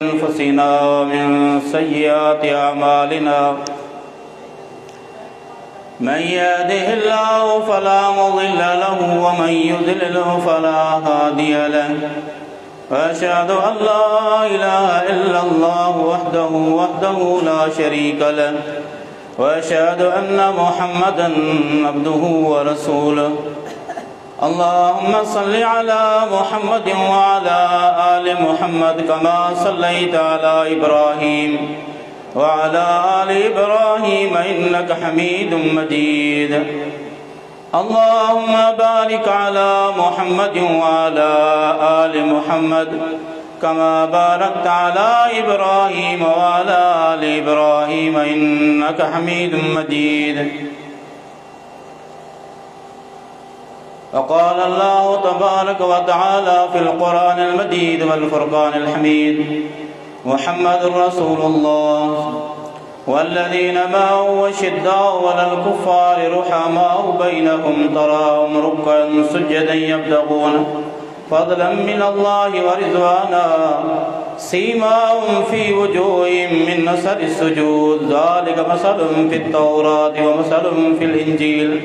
أنفسنا من سيئات أعمالنا من يهده الله فلا مضل له ومن يضلل فلا هادي له وأشهد أن لا إله إلا الله وحده لا شريك له وأشهد أن محمدا عبده ورسوله اللهم صل على محمد وعلى آل محمد كما صليت على إبراهيم وعلى آل إبراهيم إنك حميد مجيد اللهم بارك على محمد وعلى آل محمد كما باركت على إبراهيم وعلى آل إبراهيم إنك حميد مجيد وقال الله تبارك وتعالى في القرآن المجيد والفرقان الحميد محمد رسول الله والذين معه أشداء على الكفار رحماء بينهم تراهم ركعا سجدا يبتغون فضلا من الله ورضوانا سيماهم في وجوههم من أثر السجود ذلك مثلهم في التوراة ومثلهم في الإنجيل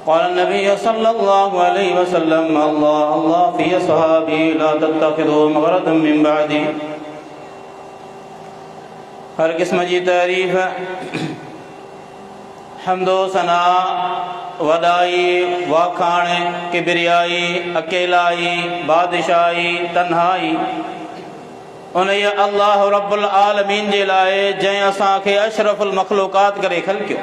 قال النبي صلى الله عليه وسلم الله في أصحابي لا تتخذوا مغرضا من بعدي हर किस्म जी तारीफ़ हमदो सना वदाई वाखाण किबरियाई अकेलाई बादशाही तन्हाई उन अल्लाह रब्बुल आलमीन जे लाए जै असांखे अशरफुल मखलूकात करे खलकियो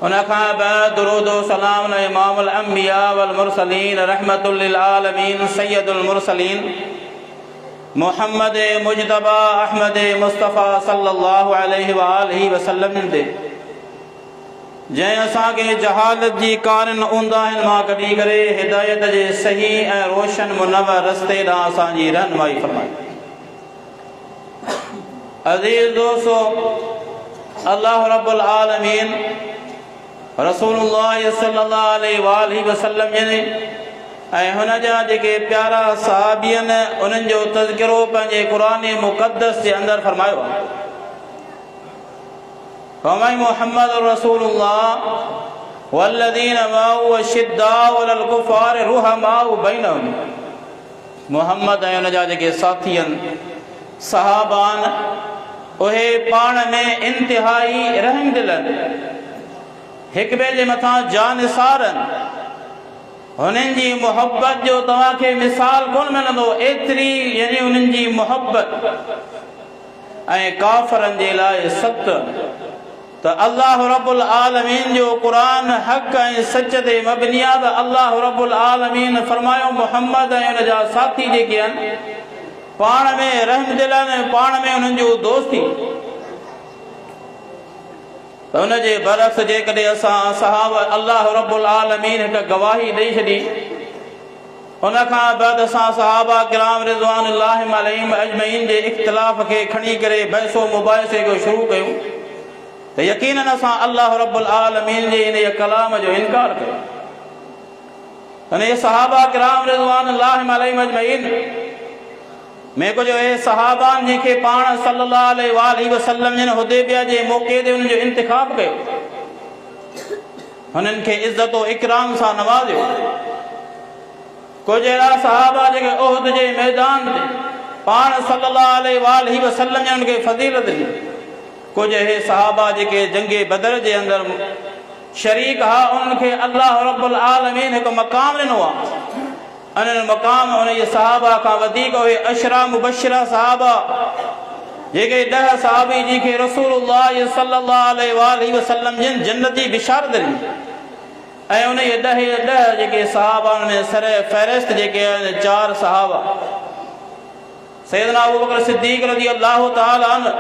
उन खां बाद दुरूद व सलाम न इमामुल अंबिया वल मुरसलीन रहमतुल लिल आलमीन सय्यदुल मुरसलीन मोहम्मद मुजतबा अहमद मुस्तफ़ा सल्लल्लाहु अलैहि वालैहि वसल्लम ते जै असांखे जहालत जी कारन ऊंदाहिन मां कढी करे हिदायत जे सही ऐं रोशन मुनव्वर रस्ते ॾांहुं असांजी रहनुमाई फरमाई। अज़ीज़ दोस्तो, अल्लाह रब्बुल आलमीन रसूलुल्लाह सल्लल्लाहु अलैहि वसल्लम जने ऐं हुन जा जेके प्यारा सहाबियन उन्हनि जो तज़किरो पंहिंजे क़ुरान मुक़द्दस जे अंदरि फरमायो आहे। फरमाई मुहम्मद रसूलुल्लाह वल्लज़ीन माअहु अशिद्दाउ अलल कुफ़ार रुहमाउ बैनहुम। मुहम्मद ऐं हुन जा जेके साथियन सहाबान उहे पाण में इंतिहाई रहम दिलन, हिक ॿिए जे मथां जानिसारन। हुननि जी मोहब्बत जो तव्हांखे मिसाल कोन मिलंदो, एतिरी यानी उन्हनि जी मोहब्बत। ऐं काफ़रनि जे लाइ सख़्त। त अल्लाह रब्बुल आलमीन जो क़ुरान हक़ ऐं सच ते मबनी आहे। त अल्लाह रब्बुल आलमीन फरमायो मुहम्मद ऐं हुन जा साथी जेके आहिनि पाण में रहम दिल आहिनि, पाण में उन्हनि जो दोस्ती। उनजे बरक्स जेकॾहिं असां सहाबा अल्लाह रब्बुल आलमीन हिकु गवाही ॾेई छॾी, उन खां बाद असां सहाबा किराम रिज़वानुल्लाहि अलैहिम अजमईन जे इख़्तिलाफ़ खे खणी करे बहसो मुबाहिसे को शुरू कयूं त यकीनन असां अल्लाह रब्बुल आलमीन जे इन कलाम जो इनकार कयो। अने सहाबा किराम रिज़वानुल्लाहि अलैहिम अजमईन में कुछ सहाबान जिनके पाण सल्लल्लाहु अलैहि वसल्लम जिन हुदैबिया जे मौक़े ते उन्हनि जो इंतिखाब कयो, हुननि खे इज़्ज़त व इकराम सां नवाज़ियो। कुछ अहिड़ा सहाबा जेके उहद जे मैदान ते पाण सल्लल्लाहु अलैहि वसल्लम जिन खे फज़ीलत ॾिनी। कुछ अहिड़े सहाबा जेके जंगे बदर जे अंदरि शरीक हा, उन्हनि खे अल्लाह रब्बुल आलमीन हिकु मक़ाम ॾिनो आहे। अन मक़ाम उन सहाबा खां वधीक उहे अशरा मुबशरा सहाबा जेके 10 सहाबी जिनखे रसूलुल्लाह सल्लल्लाहु अलैहि वसल्लम जिन जन्नत जी बिशारत ॾिनी। ऐं उन 10 जेके सहाबा में सर फ़हरिस्त जेके आहिनि 4 सहाबा सैयदना अबू बकर सिद्दीक़ रज़ी अल्लाह तआला अन्हु,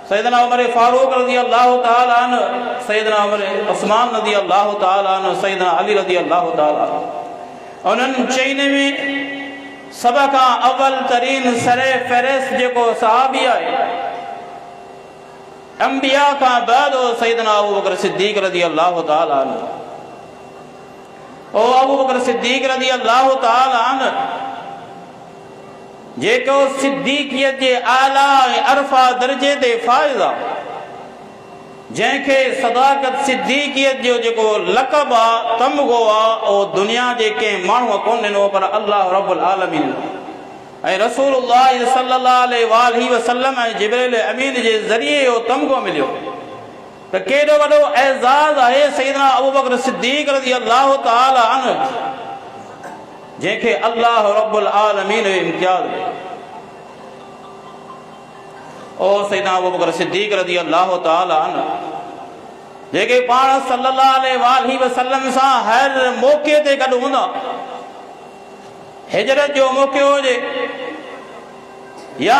सैयदना उमर फारूक रज़ी अल्लाह तआला अन्हु, सैयदना उमर उस्मान रज़ी अल्लाह तआला अन्हु, सैयदना अली रज़ी अल्लाह तआला अन्हु। उन्हनि चईनि में सब खां अव्वल तरीन सरे फ़हरिस्त जेको सहाबी आहे अंबिया खां बाद सैयदना अबू बकर सिद्दीक़ रज़ी अल्लाह तआला अन्हु। ओ अबू बकर सिद्दीक़ रज़ी अल्लाह तआला अन्हु जेको सिद्दीकियत जे आला ऐं अरफा दर्जे ते फाइज़ आहे, जंहिंखे सदाकत सिद्दीकियत जो जेको लक़ब आहे, तमगो आहे, उहो दुनिया जे कंहिं माण्हूअ कोन ॾिनो पर अल्लाह रब्बुल आलमीन ऐं रसूलुल्लाह सल्लल्लाहु अलैहि वसल्लम ऐं जिब्रील अमीन जे ज़रिए इहो तमगो मिलियो। त केॾो वॾो एज़ाज़ आहे सैयदना अबू बकर सिद्दीक़ रज़ी अल्लाह तआला अन्हु, जंहिंखे अल्लाह रब्बुल आलमीन जो इम्तियाज़ ॾिनो। ओ सैयदना अबू बकर सिद्दीक़ रज़ी अल्लाह तआला अन्हु, जेके पाण सल्लल्लाहु अलैहि वसल्लम सां हर मौक़े ते गॾु हूंदा, हिजरत जो मौक़ो हुजे या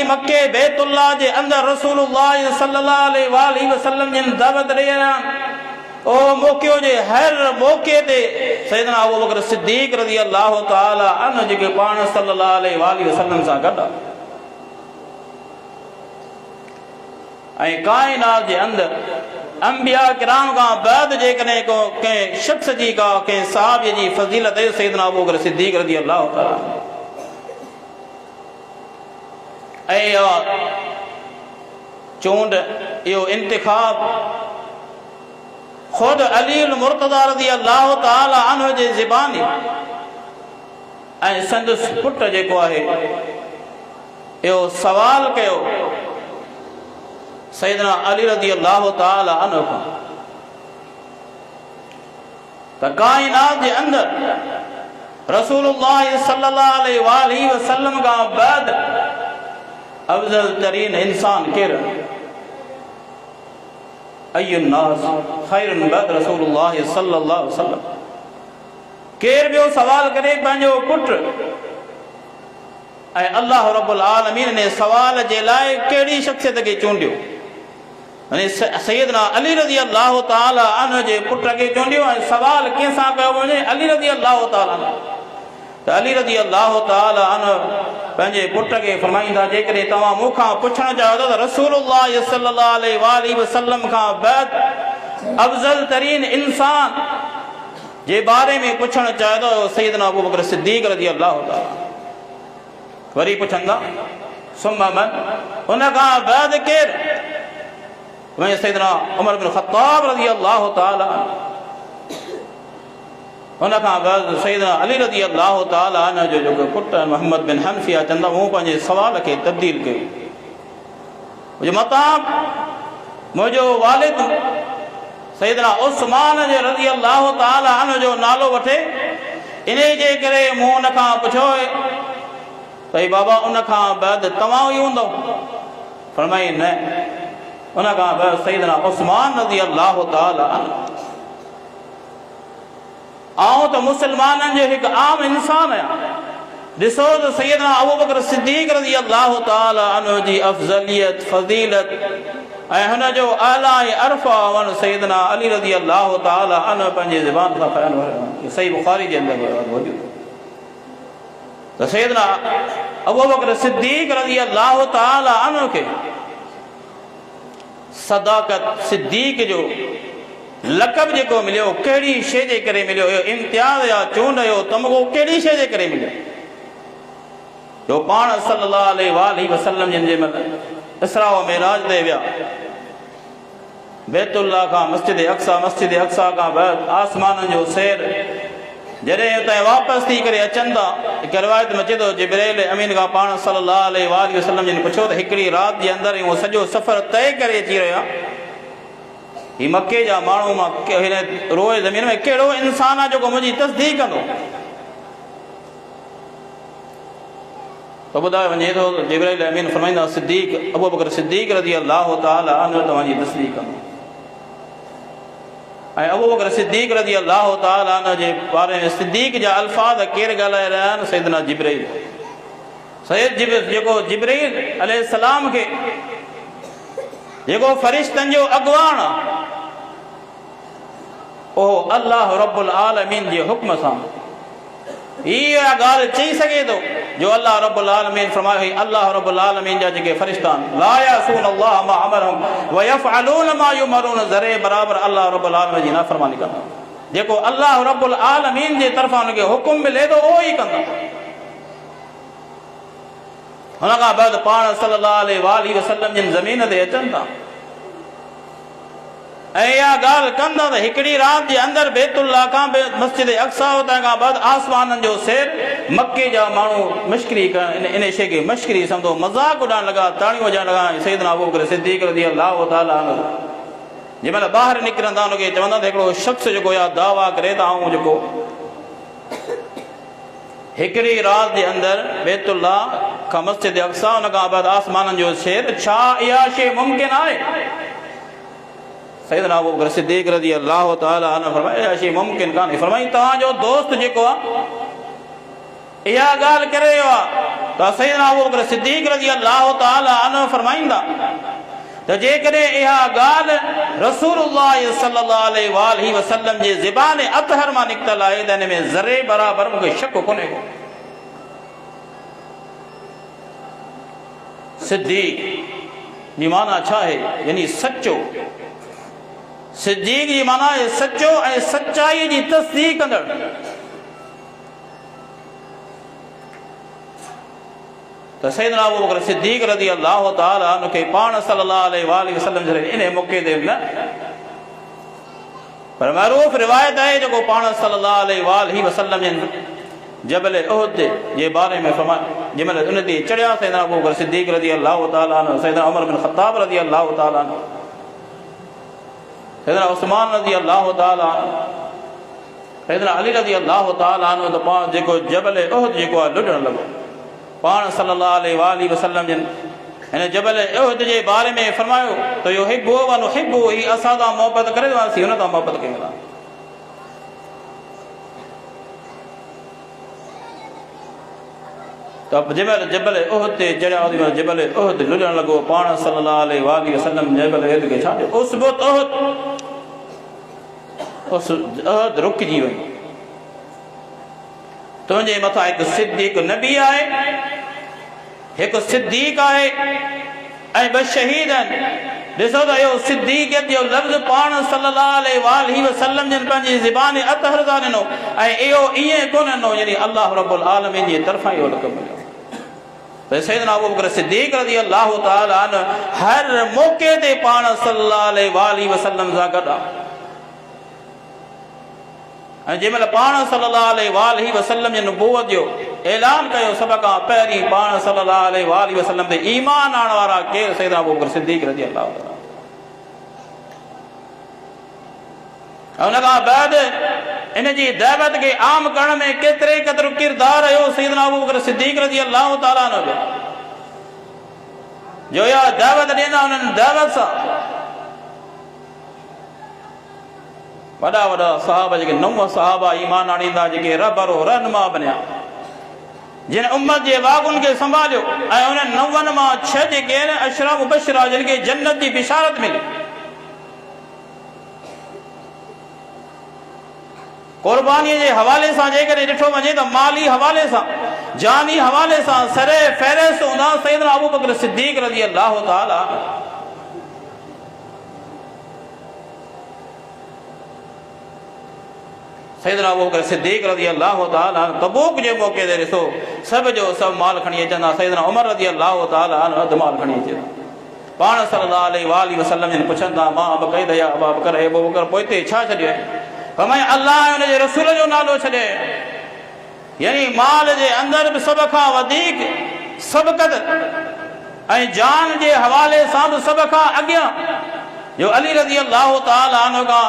मक्के बैतुल्लाह जे अंदरि रसूलुल्लाह सल्लल्लाहु अलैहि वसल्लम जिन दावत ॾेई रहिया आहिनि, ओ मौक़ो हुजे, हर मौक़े ते सैयदना अबू बकर सिद्दीक़ रज़ी अल्लाह तआला अन्हु जेके पाण सल्लल्लाहु अलैहि वसल्लम सां गॾु ऐं काइनात जे अंदरि अंबिया किराम खां बाद जेकॾहिं कंहिं शख्स जी का कंहिं सहाबी जी फज़ीलत आहे सैयदना अबू बकर सिद्दीक़ रज़ी अल्लाह तआला। ऐं चूंड, इहो इंतिखाब ख़ुदि अली मुर्तज़ा रज़ी अल्लाह तआला अन्हु जे ज़बानी ऐं संदसि पुट जेको आहे इहो सवाल कयो सैयदना अली रज़ी अल्लाह तआला अन्हु खां, त काइनात जे अंदरि रसूलुल्लाह सल्लल्लाहु अलैहि वसल्लम खां बाद अफ़ज़ल तरीन इंसान केरु, अय्युन नास खैरुन बअद रसूलुल्लाह सल्लल्लाहु अलैहि वसल्लम। केरु ॿियो सवाल करे पंहिंजो पुट, ऐं अल्लाह रब्बुल आलमीन ने सवाल जे लाइ कहिड़ी शख्सियत खे चूंडियो, सैयदना अली रज़ी अल्लाह तआला अन्हु जे पुट खे चूंडियो। ऐं सवाल कंहिंसां कयो वञे, अली रज़ी अल्लाह तआला अन्हु। त अली रज़ी अल्लाह तआला अन्हु पंहिंजे पुट खे फरमाईंदा, जेकॾहिं तव्हां मूंखां पुछणु चाहियो था त रसूलुल्लाह सल्लल्लाहु अलैहि वसल्लम खां बाद अफ़ज़ल तरीन इंसान जे बारे में पुछणु चाहियो था सैयदना अबू बकर सिद्दीक़ रज़ी अल्लाह तआला। वरी पुछंदा सुम्मा मन, उन खां बाद केरु, वहीं सैयदना उमर बिन ख़त्ताब रज़ी अल्लाह तआला, उन खां बाद सैयदना अली रज़ी अल्लाह तआला अन्हु जो जेको पुट मोहम्मद बिन हनफिया चवंदा, मूं पंहिंजे सवाल खे तब्दील कयो। मुंहिंजो मताब मुंहिंजो वालिद सैयदना उस्मान जे रज़ी अल्लाह तआला अन्हु जो नालो वठे, इन जे करे मूं उन खां पुछियो भई बाबा उन खां बाद तव्हां ई हूंदव? फरमाई न, उन खां बाद सैयदना उस्मान रज़ी अल्लाह तआला अन्हु। आऊं त मुसलमाननि जो हिकु आम इंसान आहियां, ॾिसो त सैयदना अबू बकर सिद्दीक़ रज़ी अल्लाह तआला अन्हु जी अफ़ज़लियत फ़ज़ीलत ऐं हुन जो आला ऐं अरफ़ा वन सैयदना अली रज़ी अल्लाह तआला अन्हु पंहिंजे ज़बान सां बयानु कयो। सही बुख़ारी जे अंदरि मौजूदु त सैयदना अबू बकर सिद्दीक़ रज़ी अल्लाह तआला अन्हु खे सदाकत सिद्दीक़ जो लक़ब जेको मिलियो, कहिड़ी शइ जे करे मिलियो, इहो इम्तियाज़ या चूंड जो तमगो कहिड़ी शइ जे करे मिलियो? जो पाण सल्लल्लाहु अलैहि वसल्लम जिन जे महिल इसरा व मिराज ते विया, बैतुल्लाह खां मस्जिद अक्सा खां बाद आसमाननि जो सैर, जॾहिं उतां वापसि थी करे अचनि था, हिकु रिवायत में अचे थो जिब्रील अमीन खां पाण सल्लल्लाहु अलैहि वसल्लम जिन पुछियो त हिकिड़ी राति जे अंदरि उहो सॼो सफ़र तय करे अची रहिया, ही मके जा माण्हू मां हिन रोए ज़मीन में कहिड़ो इंसान आहे जेको मुंहिंजी तस्दीक़ कंदो? त ॿुधायो वञे थो जिब्रील अमीन फरमाईंदा, सिद्दीक़ अबू बकर सिद्दीक़ रज़ी अल्लाह तआला अन्हु तव्हांजी तस्दीक़ कंदो। ऐं अबू बकर सिद्दीक़ रज़ी अल्लाह तआला अन्हु जे बारे में सिद्दीक़ जा अल्फाज़ केरु ॻाल्हाए रहिया आहिनि? सैयदना जिब्रील, जेको जिब्रील अलैहिस्सलाम खे जेको फरिश्तनि जो अॻुवाण ओहो अल्लाह रब्बुल आलमीन जे हुक्म सां इहा ॻाल्हि चई सघे थो जो अल्लाह रब्बुल आलमीन फरमायो, अल्लाह रब्बुल आलमीन जा जेके फरिश्ता आहिनि, ला यासून अल्लाह मा अमरहुम व यफअलून मा युमरून, ज़रे बराबर अल्लाह रब्बुल आलमीन जी नाफ़रमानी कंदा। जेको अल्लाह रब्बुल आलमीन जे तरफ़ां हुनखे हुकुम मिले थो उहो ई कंदा। हुन खां बाद पाण सल्लल्लाहु अलैहि वसल्लम जिन ज़मीन ते अचनि था ऐं इहा ॻाल्हि कंदा त हिकिड़ी राति जे अंदरि बैतुल्लाह खां मस्जिद अक्सा हुतां खां बाद आसमाननि जो सेर मके जा माण्हू मश्करी करण इन शइ खे मश्करी सम्झो मज़ाक उॾाइण लॻा ताड़ियूं वॼाइण लॻा सैयदना अबू बकर सिद्दीक़ रज़ियल्लाहु ताला अन्हु जंहिं महिल ॿाहिरि निकिरंदा हुनखे चवंदा त हिकिड़ो शख़्स जेको आहे दावा करे त आऊं जेको हिकिड़ी राति जे अंदरि बैतुल्लाह खां मस्जिद अक्सा हुन खां बाद आसमाननि जो सेर छा इहा शइ मुमकिन आहे सैयदना अबू बकर सिद्दीक़ रज़ियल्लाहु ताला अन्हु फरमाए इहा शइ मुमकिन कान्हे फरमाई तव्हांजो दोस्त जेको आहे इहा ॻाल्हि करे रहियो आहे त सैयदना अबू बकर सिद्दीक़ रज़ियल्लाहु ताला अन्हु फरमाईंदा त जेकॾहिं इहा ॻाल्हि रसूलुल्लाह सल्लल्लाहु अलैहि वसल्लम जे ज़बान अतहर मां निकितल आहे त हिन में ज़रे बराबरि मूंखे शक कोन्हे को सिद्दीक़ जी माना छा आहे यानी सचो सिद्दीक़ जी माना आहे सचो ऐं सचाईअ जी तस्दीक़ कंदड़ त सैयदना अबू बकर सिद्दीक़ रज़ियल्लाहु ताला अन्हु खे पाण सल्लल्लाहु अलैहि वसल्लम जे इन मौक़े ते न पर मरूफ़ रिवायत आहे जेको पाण सल्लल्लाहु अलैहि वसल्लम जे जबल उहद जे बारे में फरमायो जंहिं महिल उन ते चढ़िया सैयदना अबू बकर सिद्दीक़ रज़ियल्लाहु ताला अन्हु सैयदना उमर बिन ख़त्ताब रज़ियल्लाहु ताला अन्हु सैयदना उस्मान रज़ियल्लाहु ताला सैयदना अली रज़ियल्लाहु ताला अन्हु त पाण जेको जबल उहद जेको आहे लुॾण लॻो पाण सल्लल्लाहु अलैहि वसल्लम जिन हिन जबल उहद जे बारे में फरमायो त युहिब्बु व नुहिब्बु ही असां सां मोहबत करे हुआसीं हुन सां मोहबत कयूं था त जंहिं महिल जबल उहद ते चढ़िया ओॾी महिल जबल उहद लुॾण लॻो पाण सल्लल्लाहु अलैहि वसल्लम जबल उहद खे छा चयो उसबुत उहद रुकिजी वई तुंहिंजे मथां हिकु सिद्दीक़ नबी आहे हिकु सिद्दीक़ आहे ऐं ॿ शहीद आहिनि ॾिसो त इहो सिद्दीक़ियत जो लफ़्ज़ पाण सल्लल्लाहु अलैहि वसल्लम जिन पंहिंजी ज़बान अतहर सां ॾिनो ऐं इहो ईअं कोन ॾिनो यानी अल्लाह रब्बुल आलमीन जी तरफ़ां इहो लक़ब मिलियो त सैयदना अबू बकर सिद्दीक़ रज़ियल्लाहु ताला अन्हु हर मौक़े ते पाण सल्लल्लाहु अलैहि वसल्लम सां गॾु आहे ऐं जंहिं महिल पाण सल्लल्लाहु अलैहि वसल्लम जे नुबूवत जो ऐलान कयो सभ खां पहिरीं पाण सल्लल्लाहु अलैहि वसल्लम ते ईमान आणण वारा केरु सैयदना अबू बकर सिद्दीक़ रज़ियल्लाहु ताला हुन खां बाद इन जी दावत खे आम करण में केतिरे क़दुरु किरदारु हुयो सैयदना अबू बकर सिद्दीक़ रज़ियल्लाहु ताला अन्हु जो इहा दावत ॾींदा हुननि दावत सां वॾा वॾा सहाबा जेके 9 सहाबा ईमान आणींदा जेके रहबरो रहनुमा बनिया जिन उम्मत जे वागुनि खे संभालियो ऐं उन्हनि 9 मां 6 जेके आहिनि अशरा मुबशरा जिन खे जन्नत जी बिशारत मिली क़ुर्बानीअ जे हवाले सां जेकॾहिं ॾिठो वञे त माली हवाले सां जानी हवाले सां सरे फ़हरिस्त हूंदा सैयदना अबू बकर सिद्दीक़ रज़ियल्लाहु ताला सैयदना अबू बकर सिद्दीक़ रज़ियल्लाहु ताला तबूक जे मौक़े ते ॾिसो सभ जो सभु माल खणी अचंदा सैयदना उमर रज़ियल्लाहु ताला अधु माल खणी अचे पाण सल्लल्लाहु अलैहि वसल्लम जिन पुछंदा मां अब कई दया अबू बकर अबू बकर पोइ ते छा छॾियो फरमाए अल्लाह ऐं हुन जे रसूल जो नालो छॾे यानी माल जे अंदरि बि सभ खां वधीक सबक़त ऐं जान जे हवाले सां बि सभ खां अॻियां जो अली रज़ियल्लाहु ताला अन्हु खां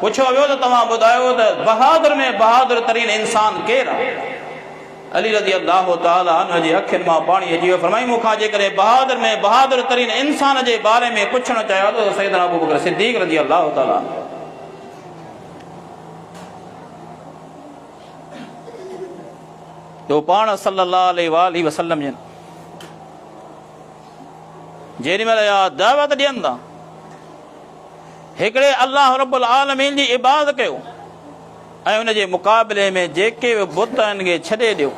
पुछो वियो त तव्हां ॿुधायो त बहादुर में बहादुर तरीन इंसान केरु आहे अली रज़ियल्लाहु ताला अन्हु जी अखियुनि मां पाणी अची वियो फरमाई मूंखां जेकॾहिं बहादुर में बहादुर तरीन इंसान जे बारे में पुछणु चाहियो त सैयदना अबू बकर सिद्दीक़ रज़ियल्लाहु ताला तो पाण सल्लल्लाहु अलैहि वसल्लम जिन जेॾी महिल दावत ॾियनि था हिकिड़े अल्लाह रब्बुल आलमीन जी इबादत कयो ऐं हुन जे मुक़ाबले में जेके बि बुत आहिनि खे छॾे ॾियो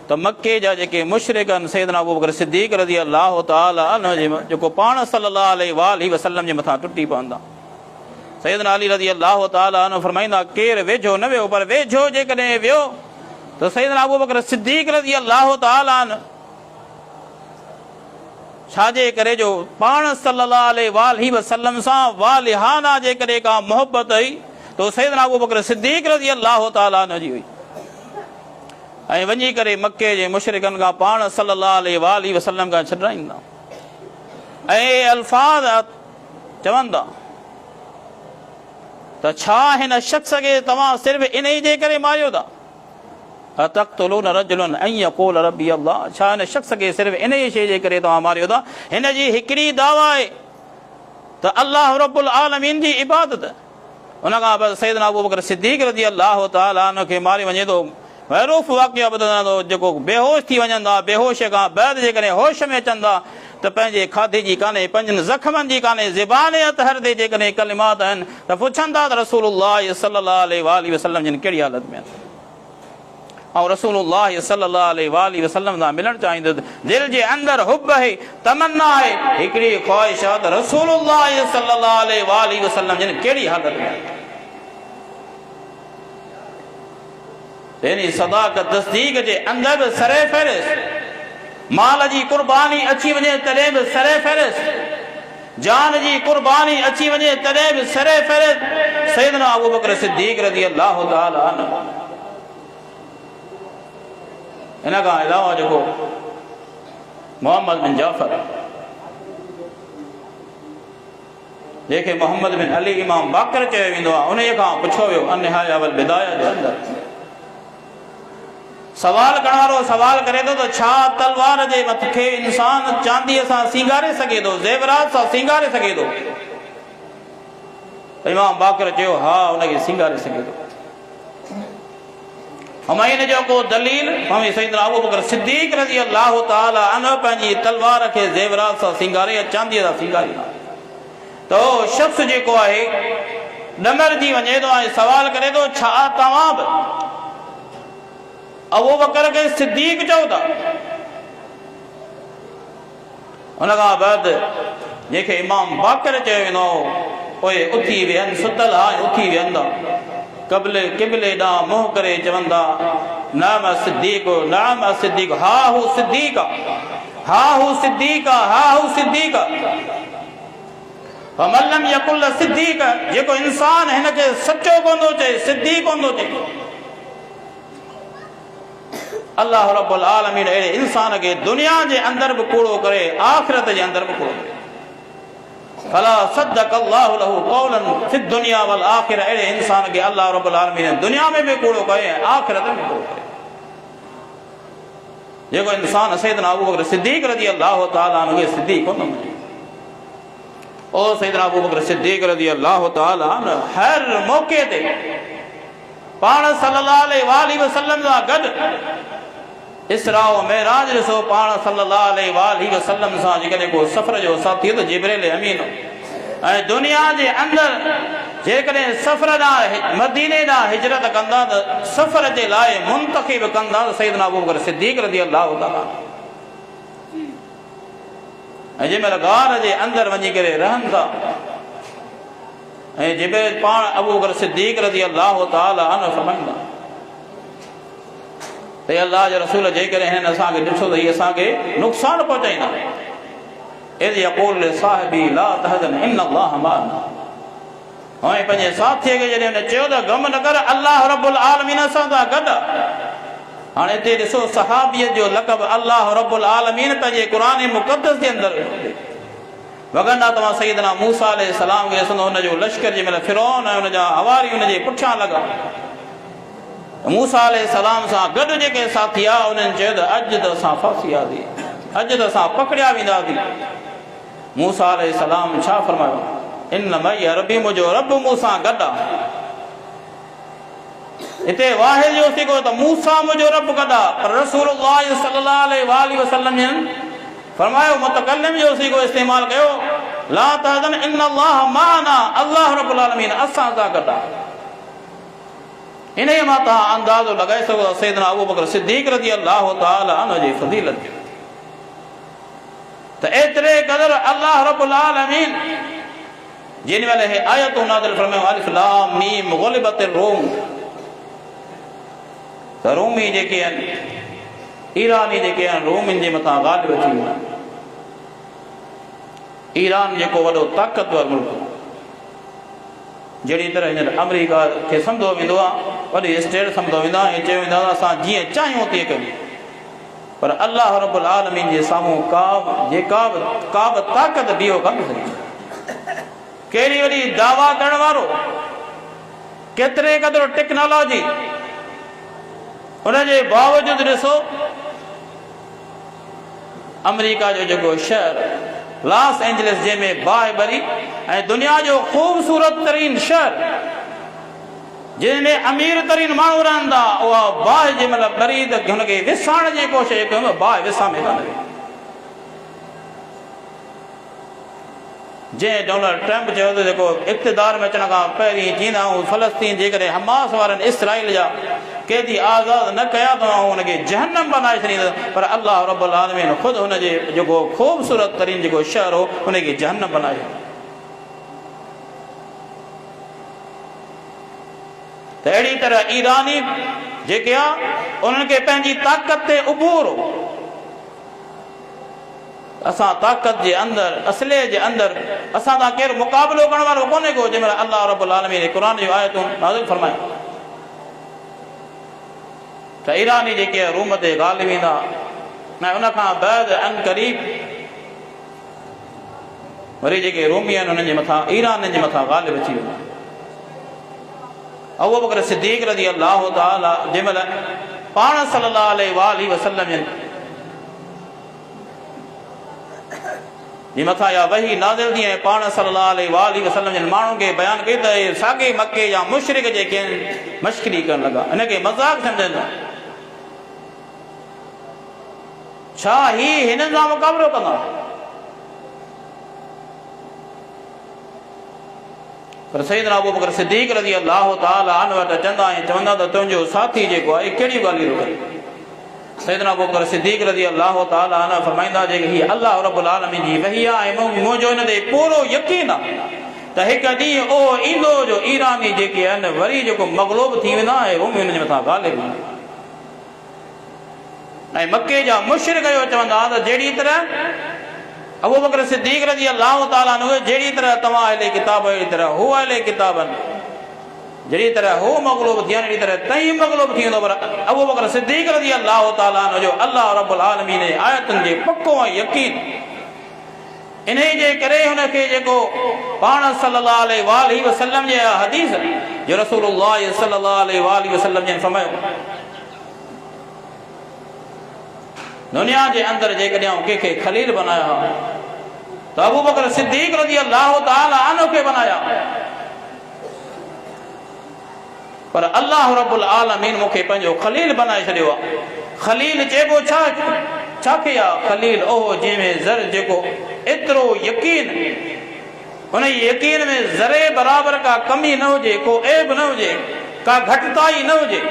त मके जा जेके मुशरिक आहिनि सैयदना अबू बकर सिद्दीक़ रज़ियल्लाहु ताला अन्हु जेको पाण सल्लल्लाहु अलैहि वसल्लम जे मथां टुटी पवंदा सैयदना अली रज़ियल्लाहु ताला अन्हु फरमाईंदा केरु वेझो न वियो पर वेझो जेकॾहिं वियो त सैयदना अबू बकर सिद्दीक़ रज़ियल्लाहु ताला अन्हु छाजे करे जो पाण सल्लल्लाहु अलैहि वसल्लम सां वालिहाना जे करे का मोहब्बत हुई तो सैयदना अबू बकर सिद्दीक़ रज़ी अल्लाह ताला अन्हु जी हुई। ऐं वञी करे मके जे मुशरिकनि खां पाण सल्लल्लाहु अलैहि वसल्लम खां छॾाईंदा ऐं अल्फाज़ चवंदा त छा हिन शख़्स खे तव्हां सिर्फ़ु इन ई जे करे मारियो था? अतक़्तुलून रजुलन अन यक़ूल रब्बी अल्लाह, छा हिन शख़्स खे सिर्फ़ु इन ई शइ जे करे तव्हां मारियो था? हिन जी हिकिड़ी दावा आहे त अल्लाह रब्बुल आलमीन जी इबादत। उन खां पोइ सैयदना अबू बकर सिद्दीक़ रज़ी अल्लाह ताला अन्हु खे मारे वञे थो। महरूफ़ वाक़िया ॿुधंदा तो जेको बेहोश थी वञनि था, बेहोश खां बैदि जेकॾहिं होश में अचनि था त पंहिंजे खाधे जी कान्हे, पंहिंजनि ज़ख़्मनि जी कान्हे, ज़बान अतहर ते जेकॾहिं कलिमात आहिनि त पुछनि था त रसूलुल्लाह सल्लल्लाहु अलैहि वसल्लम जिन कहिड़ी हालत में आहिनि। ऐं रसूलुल्लाह सल्लल्लाहु अलैहि वसल्लम सां मिलणु चाहींदुसि। दिलि जे अंदरि हुब आहे, तमन्ना आहे, हिकिड़ी ख़्वाहिश आहे त रसूलुल्लाह सल्लल्लाहु अलैहि वसल्लम जिन कहिड़ी हालत में आहिनि। तेनी सदाकत तस्दीक जे अंदर बि सरे फ़हरिस्त, माल जी कुर्बानी अची वञे तॾहिं बि सरे फ़हरिस्त, जान जी कुर्बानी अची वञे तॾहिं बि सरे फ़हरिस्त सैयदना अबू बकर सिद्दीक़ रज़ी अल्लाह ताला अन्हु। इन खां अलावा जेको मोहम्मद बिन जाफ़र, जंहिंखे मोहम्मद बिन अली इमाम बाकर चयो वेंदो आहे, उन खां पुछो वियो अनिहाया वल बिदाया जे अंदरि सवाल करण वारो सवाल करे थो त छा तलवार जे मथे इंसान चांदीअ सां सींगारे सघे थो, ज़ेवरात सां सींगारे सघे थो? इमाम बाकर चयो हा, उनखे सींगारे सघे थो। हुमायूं जो को दलील भाਵੇਂ सैयदना अबू बकर सिद्दीक़ रज़ी अल्लाह ताला अन्हु पंहिंजी तलवार खे ज़ेवरात सां सींगारे या चांदीअ सां सींगारे तो शख़्स जेको आहे ॾमरजी वञे थो ऐं सवाल करे थो छा तव्हां बि अबू बकर खे सिद्दीक़ चओ था? उन खां बाद जंहिंखे इमाम बाकर चयो वेंदो उहे उथी वियनि, सुतल हा उथी वियनि था, क़िबले ॾांहुं मुंहुं करे चवंदा नाम सिद्दीक़, नाम सिद्दीक़, हा हू सिद्दीक़, हा हू सिद्दीक़, हा हू सिद्दीक़। फमन लम यकुल सिद्दीक़, जेको इंसान हिन खे सचो कोन थो चए, सिद्दीक़ कोन थो चए, अल्लाह रब्बुल आलमीन अहिड़े इंसान खे दुनिया जे अंदरि बि कूड़ो करे, आख़िरत जे अंदरि बि कूड़ो करे। फला सद्दक़ अल्लाहु लहू क़ौलन फ़ि दुनिया वल आख़िरा, अहिड़े इंसान खे अल्लाह रब्बुल आलमीन दुनिया में बि कूड़ो करे, आख़िरत में बि कूड़ो करे। जेको इंसान सैयदना अबू बकर सिद्दीक़ रज़ी अल्लाह ताला अन्हु खे सिद्दीक़ कोन मञे, ओ सैयदना अबू बकर सिद्दीक़ रज़ी अल्लाह ताला अन्हु हर मौक़े ते पाण सल्लल्लाहु अलैहि वसल्लम सां गॾु इसरा व मेराज ॾिसो, पाण सल्लल्लाहु अलैहि वसल्लम सां जेकॾहिं को सफ़र जो साथी त जिब्रील अमीन, ऐं दुनिया जे अंदरि जेकॾहिं सफ़र ॾांहुं मदीने ॾांहुं हिजरत कंदा त सफ़र जे लाइ मुंतख़िब कंदा त सैयदना अबू बकर सिद्दीक़ रज़ी अल्लाह ताला। ऐं जंहिं महिल गार जे अंदरि वञी करे रहनि था ऐं जिब्रील पाण अबू बकर सिद्दीक़ रज़ी अल्लाह ताला अन्हु फरमाईंदा त अल्लाह जे रसूल जेकॾहिं हिन असांखे ॾिठो त हीअ असांखे नुक़सानु पहुचाईंदा। इज़ यक़ूलु लिसाहिबी ला तहज़न इन्न अल्लाह मअना, हाणे पंहिंजे साथीअ खे जॾहिं हुन चयो त ग़म न कर, अल्लाह रब्बुल आलमीन असां सां गॾु। हाणे हिते ॾिसो सहाबियत जो लक़ब अल्लाह रब्बुल आलमीन पंहिंजे क़ुरान मुक़द्दस जे अंदरि वॻंदा। तव्हां सैयदना मूसा अलैहिस्सलाम खे ॾिसंदो, हुनजो लश्कर जंहिं महिल फिरौन ऐं हुनजा हवारी हुनजे पुठियां लॻा, मूसा अलैहिस्सलाम सां गॾु जेके साथी आहे उन्हनि चयो त अॼु त असां फासी आसीं, अॼु त असां पकड़िया वेंदासीं। मूसा अलैहिस्सलाम छा फरमायो, इन मई रबी, मुंहिंजो रब मूं सां गॾु आहे। हिते वाहिद जो सिको त मूसा मुंहिंजो रब गॾु आहे, पर रसूलुल्लाह सल्लल्लाहु अलैहि वसल्लम फरमायो, मुतकल्लिम जो सिको इस्तेमाल कयो, ला तहज़न इन्न अल्लाह मअना, अल्लाह रब्बुल आलमीन असां सां गॾु आहे। इन मां तव्हां अंदाज़ो लॻाए सघो था सैयदना अबू बकर सिद्दीक़ रज़ी अल्लाह ताला अन्हु जी फज़ीलत जो, त एतिरे क़दर अल्लाह रब्बुल आलमीन जिन महिल हे आयतूं नाज़िल फरमायो अलिफ लाम मीम गुलिबतिर रूम, त रूमी जेके आहिनि, ईरानी जेके आहिनि, रूमिन जे मथां ग़ालिब थी विया। ईरान जेको वॾो ताक़तवर मुल्क, जहिड़ी तरह हींअर अमेरिका खे सम्झो वेंदो आहे, वॾी स्टेट सम्झो वेंदा ऐं चयो वेंदो आहे असां जीअं चाहियूं तीअं कयूं। पर अल्लाह रब्बुल आलमीन जे साम्हूं का बि ताक़त बीहो कोन सघे। कहिड़ी वॾी दावा करण वारो, केतिरे क़दुरु टेक्नोलॉजी, उनजे बावजूदि ॾिसो अमेरिका जो जेको शहर लॉस एंजलिस, जंहिंमें बाहि भरी ऐं दुनिया जो ख़ूबसूरत तरीन शहर, जंहिंमें अमीर तरीन माण्हू रहंदा, उहा बाहि जंहिं महिल भरी त हुनखे विसाइण जी कोशिशि कयूं, बाहि विसामे कान वई। जंहिं डोनाल्ड ट्रम्प चयो त जेको इक़्तिदार में अचण खां पहिरीं चींदा ऐं फ़लस्तीन जेकॾहिं हमास वारनि इसराइल जा कैदी आज़ादु न कया त हुनखे जहन्नम बनाए छॾींदा, पर अल्लाह रब्बुल आलमीन ख़ुदि हुनजे जेको ख़ूबसूरत तरीन जेको शहर हो हुनखे जहन्नम बनाए छॾियो। त अहिड़ी तरह ईरानी जेके आहे उन्हनि खे पंहिंजी ताक़त ते उबूर हो। असां ताक़त जे अंदरि, असले जे अंदरि असां सां केरु मुक़ाबिलो करण वारो कोन्हे को। जंहिं महिल अल्लाह रब्बुल आलमीन क़ुर जूं आयतूं नाज़िल फरमायूं त ईरानी जेके रूम ते ग़ालिब ईंदा ऐं उनखां बैदि अन क़रीब वरी जेके रोमी आहिनि उन्हनि जे मथां, ईरान जे मथां ग़ालिब अची वेंदा। अबू बकर सिद्दीक़ रज़ी अल्लाह ताला जंहिं महिल पाण सल्लल्लाहु अलैहि वसल्लम जी मथां या वही नाज़िल थी ऐं पाण सल्लल्लाहु अलैहि वसल्लम जिन माण्हुनि खे बयानु कई त साॻे मके या मुशरिक जेके आहिनि मश्करी करणु लॻा, हिनखे मज़ाक़ सम्झंदा। छा ही हिननि सां मुक़ाबिलो कंदा? पर सैयदना अबू बकर सिद्दीक़ रज़ी अल्लाह ताला अन्हु वटि अचंदा ऐं चवंदा त तुंहिंजो साथी जेको आहे कहिड़ियूं ॻाल्हियूं थो करे। सैयदना अबू बकर सिद्दीक़ रज़ी अल्लाह ताला अन्हु फरमाईंदा जेके हीअ अल्लाह रब्बुल आलमीन जी वही आहे ऐं मुंहिंजो हिन ते पूरो यकीन आहे त हिकु ॾींहुं उहो ईंदो जो ईरानी जेके आहिनि वरी जेको मग़लूब थी वेंदा ऐं रोमी हुन जे मथां ग़ालिब ईंदा। ऐं मके जा मुशरिक जो चवंदा त जहिड़ी तरह अबू बकर सिद्दीक़ रज़ी अल्लाह ताला अन्हु जहिड़ी तरह तव्हां अहले किताब, अहिड़ी तरह हू अहले किताबनि, जहिड़ी तरह हू मग़लूब थियनि अहिड़ी तरह तई मग़लूब थी वेंदो। पर अबू बकर सिद्दीक़ रज़ी अल्लाह ताला अन्हु जो अल्लाह रब्बुल आलमीन जे आयतुनि जे पको ऐं यकीन, इन जे करे हुनखे जेको पाण सल्लल्लाहु अलैहि वसल्लम जे हदीस जो रसूलुल्लाह सल्लल्लाहु अलैहि वसल्लम जन फरमायो, दुनिया जे अंदरि जेकॾहिं कंहिंखे खलील बनाया त अबू बकर सिद्दीक़ रज़ी अल्लाह ताला अन्हु खे बनाया। पर अल्लाह रब्बुल आलमीन मूंखे पंहिंजो खलील बनाए छॾियो आहे। खलील चइबो छा खे आहे? खलील ओहो जंहिंमें ज़र जेको एतिरो यकीन, उन यकीन में ज़रे बराबरि का कमी न हुजे, को ऐब न हुजे, का घटिताई न हुजे।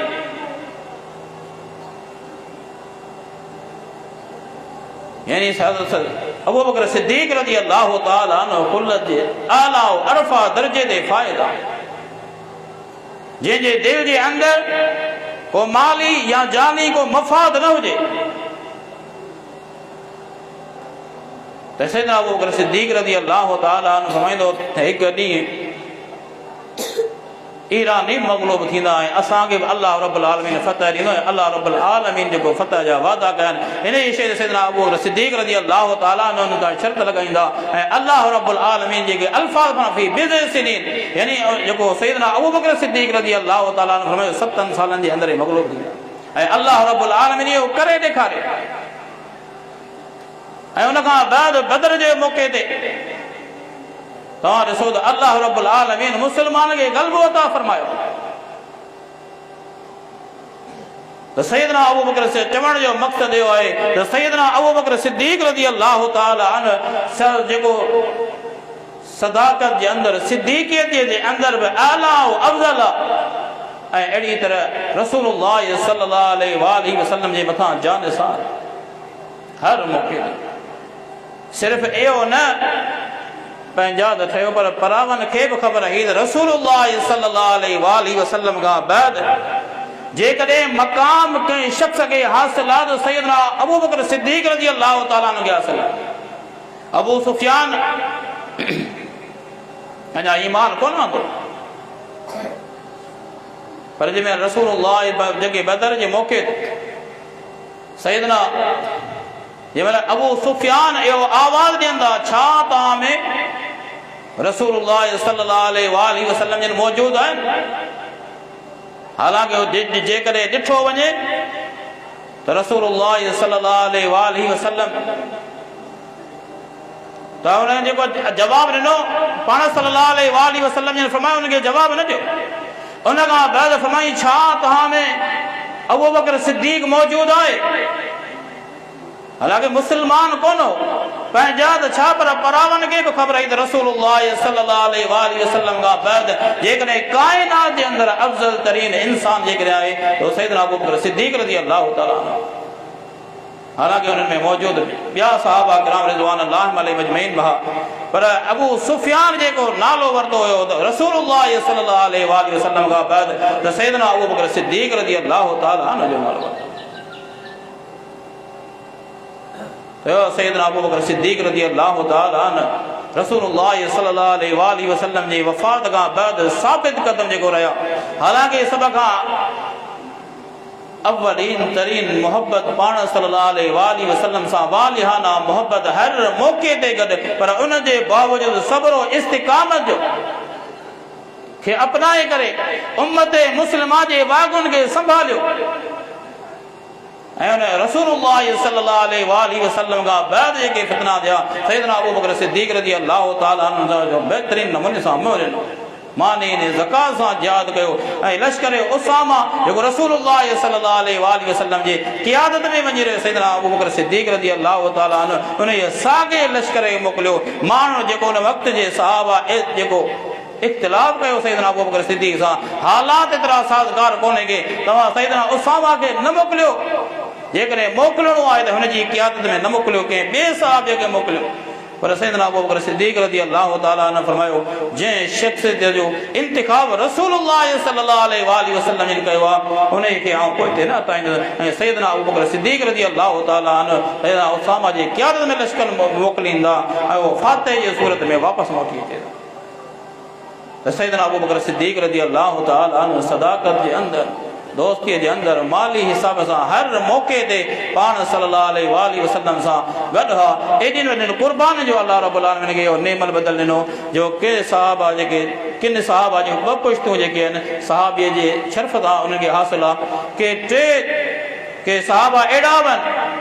यानी अबू बकर सिद्दीक़ रज़ी अल्लाह ताला अन्हु कुल्लत जे आला अरफा दर्जे ते फ़ाइद आहे, जंहिंजे दिल जे अंदरि को माली या जानी को मफ़ाद न हुजे। त सैयदना अबू बकर सिद्दीक़ रज़ी अल्लाह ताला अन्हु फरमाईंदो त हिकु ॾींहुं ईरानी मग़लूब थींदा ऐं असांखे बि अल्लाह रब्बुल आलमीन फतह ॾींदो ऐं अल्लाह रब्बुल आलमीन जेको फतह जा वादा कया आहिनि, हिन ई शइ ते सैयदना अबू बकर सिद्दीक़ रज़ी अल्लाह ताला अन्हु तां शर्त लॻाईंदा ऐं अल्लाह रब्बुल आलमीन जेके अल्फाज़ फी बिज़ सिनीन, यानी जेको सैयदना अबू बकर सिद्दीक़ रज़ी अल्लाह ताला अन्हु फरमायो 7 सालनि जे अंदरि मग़लूब थींदा ऐं अल्लाह रब्बुल आलमीन इहो करे ॾेखारे। ऐं उनखां बाद बदर जे मौक़े ते तव्हां ॾिसो त अल्लाह रब्बुल आलमीन मुस्लमान खे ग़लबो अता फरमायो। त सैयदना अबू बकर से चवण जो मक़सदु इहो आहे त सैयदना अबू बकर सिद्दीक़ रज़ी अल्लाह ताला अन्हु जेको सदाकत जे अंदरि, सिद्दीक़ियत जे अंदरि बि आला अफ़ज़ल ऐं अहिड़ी तरह रसूलुल्लाह सल्लल्लाहु अलैहि वसल्लम जे मथां जानिसार हर मौक़े ते। सिर्फ़ इहो न पंहिंजा त ठहियो, पर परावन खे बि ख़बर हुई त रसूलुल्लाह सल्लल्लाहु अलैहि वसल्लम खां बाद जेकॾहिं मक़ाम कंहिं शख़्स खे हासिल आहे त सैयदना अबू बकर सिद्दीक़ रज़ी अल्लाह ताला अन्हु खे हासिल आहे। अबू सुफियान अञा ईमान कोन आंदो, पर जंहिंमहिल रसूलुल्लाह जेके बदर जे मौक़े ते सैयदना जंहिंमहिल अबू सुफियान इहो आवाज़ ॾींदा छा तव्हां में रसूलुल्लाह सल्लल्लाहु अलैहि वसल्लम जन मौजूद आहिनि, हालांकि जेकॾहिं ॾिठो वञे त रसूलुल्लाह सल्लल्लाहु अलैहि वसल्लम त हुन जेको जवाब ॾिनो पाण सल्लल्लाहु अलैहि वसल्लम जन फरमायो उनखे जवाब न ॾियो। उन खां बाद फरमाई छा तव्हां में अबू बकर सिद्दीक़ मौजूद आहे, हालांकि मुसलमान कोन हो पंहिंजा त छा पर परावन खे बि ख़बर आई त रसूलुल्लाह सल्लल्लाहु अलैहि वसल्लम खां बाद जेकॾहिं काइनात जे अंदरि अफ़ज़ल तरीन इंसान जेकॾहिं आहे त सैयदना अबू बकर सिद्दीक़ रज़ियल्लाहु तआला अन्हु, हालांकि उन्हनि में मौजूद ॿिया सहाबा किराम रिज़वानुल्लाहि अलैहिम अजमईन हुआ, पर अबू सुफियान जेको नालो वरितो हुयो त रसूलुल्लाह सल्लल्लाहु अलैहि वसल्लम खां बाद त सैयदना अबू बकर सिद्दीक़ रज़ियल्लाहु तआला अन्हु जो नालो वरितो। सैयदना अबू बकर सिद्दीक़ रज़ियल्लाहु तआला अन्हु रसूलुल्लाह सल्लल्लाहु अलैहि वसल्लम जी वफ़ात खां बाद साबित क़दम जेको रहिया, हालांकि सभ खां अव्वलीन तरीन मोहब्बत पाण सल्लल्लाहु अलैहि वसल्लम सां वालिहाना मोहब्बत हर मौक़े ते गॾु, पर उन जे बावजूदि सब्र और इस्तिक़ामत जो खे अपनाए करे उम्मत मुस्लिमा जे वागुनि खे संभालियो ऐं रसूलुल्लाह सल्लल्लाहु अलैहि वसल्लम खां बाद जेके फितना थिया सैयदना अबू बकर सिद्दीक़ रज़ियल्लाहु तआला अन्हु जो बहितरीन नमूने सां मोरियो माने ने ज़कात सां जिहाद कयो ऐं लश्कर उसामा जेको रसूलुल्लाह सल्लल्लाहु अलैहि वसल्लम जे क़ियादत में वञी रहियो सैयदना अबू बकर सिद्दीक़ रज़ियल्लाहु तआला अन्हु उन साॻे लश्कर खे मोकिलियो। माण्हू जेको उन वक़्त जे सहाबा जेको इख़्तिलाफ़ कयो सैयदना अबू बकर सिद्दीक़ सां, हालात एतिरा साज़गार कोन्हे के तव्हां सैयदना उसामा खे न मोकिलियो, जेकॾहिं मोकिलिणो आहे त हुनजी क़ियादत में न मोकिलियो, कंहिं ॿिए सहाबे खे मोकिलियो। पर सैयदना अबू बकर सिद्दीक़ रज़ियल्लाहु तआला अन्हु फरमायो जंहिं शख़्स जो इंतिखाब रसूलुल्लाह सल्लल्लाहु अलैहि वसल्लम जिन कयो आहे उन खे आउं पोइ ते न हटाईंदुसि। ऐं सैयदना अबू बकर सिद्दीक़ रज़ियल्लाहु तआला अन्हु सैयदना उसामा जी क़ियादत में लश्कर मोकिलींदा ऐं उहो फातह जी सूरत में वापसि मोटी अचे त सैयदना अबू बकर सिद्दीक़ रज़ियल्लाहु तआला अन्हु सदाक़त जे अंदरि दोस्तीअ जे अंदरि माली हिसाब सां हर मौक़े ते पाण सल्लल्लाहु अलैहि वसल्लम सां गॾु हा। एॾिन वॾिन क़ुर्बान जो अल्लाह रब्बुल आलमीन खे इहो नेमत बदल ॾिनो जो के सहाबा जेके किन सहाबा जूं ॿ पुश्तूं जेके आहिनि सहाबीअ जे शर्फ़ सां उनखे हासिल आहे, के सहाबा अहिड़ा आहिनि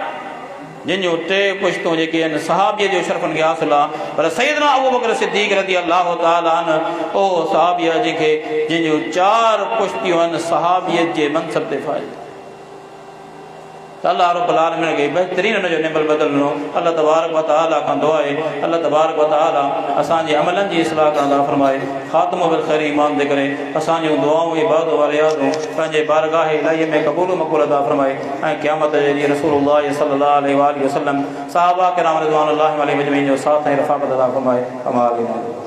जिन जूं टे पुश्तूं जेके आहिनि सहाबीअ जो शर्फ़ खे हासिल आहे, पर सैयदना अबू बकर सिद्दीक़ रज़ियल्लाहु तआला अन्हु ओ सहाबीअ जेके जिन जूं चार पुश्तियूं आहिनि सहाबियत जे मनसब ते फाइल त अल्लाह रब्बुल आलमीन खे बहितरीन हुनजो नेमत बदल ॾिनो। अल्लाह तबारक व तआला खां दुआ आहे अल्लाह तबारक व तआला असांजे अमलनि जी इस्लाह कंदा फरमाए, ख़ात्मो बिल ख़ैर ईमान दे करे असांजूं दुआऊं इबादत वारे यादूं पंहिंजे बारगाह इलाही में क़बूल मक़बूल अदा फरमाए ऐं क़यामत जे ॾींहुं रसूलुल्लाह सल्लल्लाहु अलैहि वसल्लम सहाबा किराम रिज़वानुल्लाहि अलैहिम अजमईन जो साथ ऐं रफ़ाक़त अदा फरमाए।